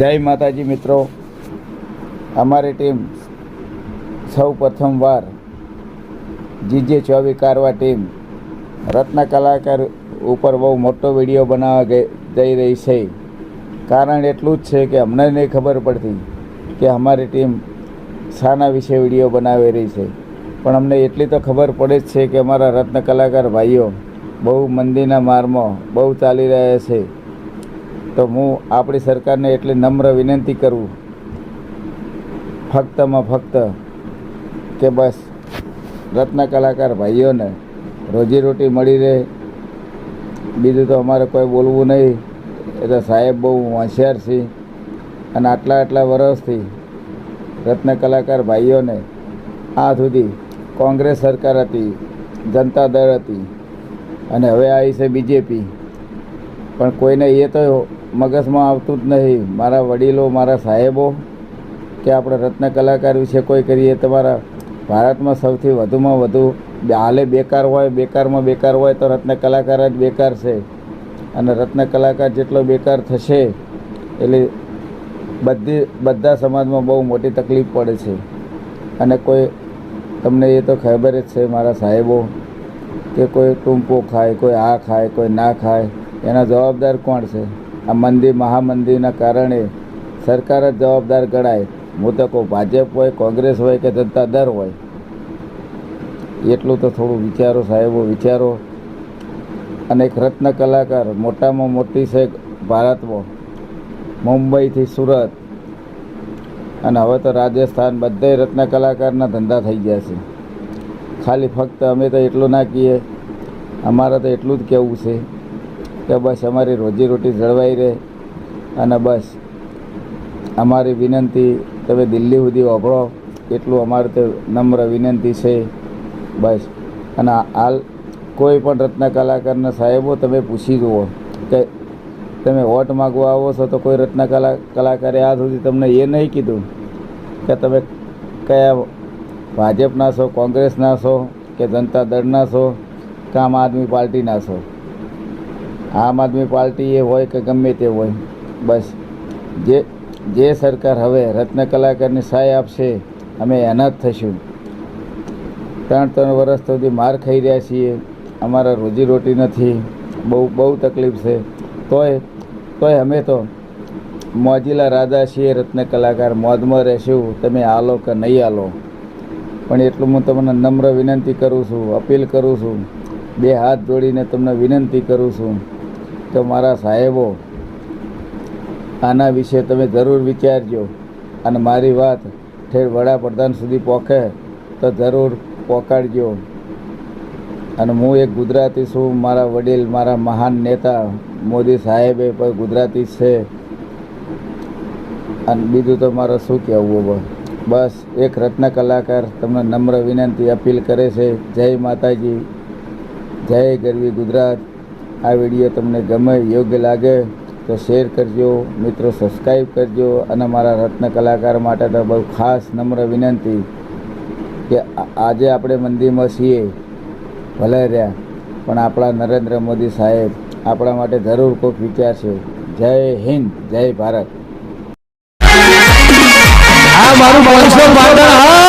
જય માતાજી મિત્રો, અમારી ટીમ સૌ પ્રથમવાર જીજે 24 કારવા ટીમ રત્ન કલાકાર ઉપર બહુ મોટો વિડીયો બનાવવા જઈ રહી છે. કારણ એટલું જ છે કે અમને નહીં ખબર પડતી કે અમારી ટીમ શાના વિશે વિડીયો બનાવી રહી છે, પણ અમને એટલી તો ખબર પડે જ છે કે અમારા રત્ન કલાકાર ભાઈઓ બહુ મંદીના મારમાં બહુ ચાલી રહ્યા છે. તો હું આપણી સરકારને એટલી નમ્ર વિનંતી કરું ફક્ત કે બસ રત્ન કલાકાર ભાઈઓને રોજીરોટી મળી રહે. બીજું તો અમારે કોઈ બોલવું નહીં. એ તો સાહેબ બહુ હોશિયાર છે અને આટલા વર્ષથી રત્ન કલાકાર ભાઈઓને આ સુધી કોંગ્રેસ સરકાર હતી, જનતા દળ હતી અને હવે આવી છે બીજેપી, પણ કોઈને એ તો મગજમાં આવતું જ નહીં. મારા વડીલો, મારા સાહેબો કે આપણે રત્ન કલાકાર વિશે કોઈ કરીએ. તમારા ભારતમાં સૌથી વધુમાં વધુ હાલે બેકાર હોય તો રત્ન કલાકાર જ બેકાર છે. અને રત્ન કલાકાર જેટલો બેકાર થશે એટલે બધા સમાજમાં બહુ મોટી તકલીફ પડે છે. અને કોઈ તમને એ તો ખબર જ છે મારા સાહેબો કે કોઈ ટૂંપો ખાય, કોઈ આ ખાય, કોઈ ના ખાય, એના જવાબદાર કોણ છે? આ મહામંદીના કારણે સરકાર જ જવાબદાર ગણાય. હું તો કહું ભાજપ હોય, કોંગ્રેસ હોય કે જનતા દળ હોય, એટલું તો થોડું વિચારો સાહેબો, વિચારો. અને એક રત્ન કલાકાર મોટામાં મોટી છે ભારતમાં, મુંબઈથી સુરત અને હવે તો રાજસ્થાન, બધે રત્ન કલાકારના ધંધા થઈ ગયા છે. ખાલી ફક્ત અમે તો એટલું ના કહીએ, અમારે તો એટલું જ કહેવું છે કે બસ અમારી રોજીરોટી જળવાઈ રહે. અને બસ અમારી વિનંતી તમે દિલ્હી સુધી વાપરો, એટલું અમારે તો નમ્ર વિનંતી છે બસ. અને હાલ કોઈ પણ રત્ન કલાકારના સાહેબો તમે પૂછી જુઓ કે તમે વોટ માગવા આવો છો તો કોઈ રત્ન કલાકારે આજ સુધી તમને એ નહીં કીધું કે તમે કયા ભાજપના છો, કોંગ્રેસના છો કે જનતા દળના છો કે આમ આદમી પાર્ટીના છો. આમ આદમી પાર્ટી એ હોય કે ગમે તે હોય, બસ જે સરકાર હવે રત્ન કલાકારની સહાય આપશે અમે એના જ થઈશું. 3 વર્ષ સુધી માર ખાઈ રહ્યા છીએ, અમારા રોજીરોટી નથી, બહુ તકલીફ છે. તોય અમે તો મોજીલા રાજા છીએ રત્ન કલાકાર, મોજમાં રહેશું. તમે હાલો કે નહીં હાલો, પણ એટલું હું તમને નમ્ર વિનંતી કરું છું, અપીલ કરું છું, 2 હાથ જોડીને તમને વિનંતી કરું છું કે મારા સાહેબો આના વિશે તમે જરૂર વિચારજો. અને મારી વાત ઠેર વડાપ્રધાન સુધી પહોંચે તો જરૂર પહોંચાડજો. અને હું એક ગુજરાતી છું, મારા વડીલ, મારા મહાન નેતા મોદી સાહેબે પણ ગુજરાતી છે. અને બીજું તો મારે શું કહેવું? બસ એક રત્ન કલાકાર તમને નમ્ર વિનંતી અપીલ કરે છે. જય માતાજી, જય ગરવી ગુજરાત. આ વિડીયો તમને ગમે, યોગ્ય લાગે તો શેર કરજો મિત્રો, સબસ્ક્રાઈબ કરજો. અને મારા રત્ન કલાકાર માટે તો બહુ ખાસ નમ્ર વિનંતી કે આજે આપણે મંદિરમાં છીએ, ભલે રહ્યા, પણ આપણા નરેન્દ્ર મોદી સાહેબ આપણા માટે જરૂર કોઈક વિચારશે. જય હિન્દ, જય ભારત. આ મારું 500 પાટણ.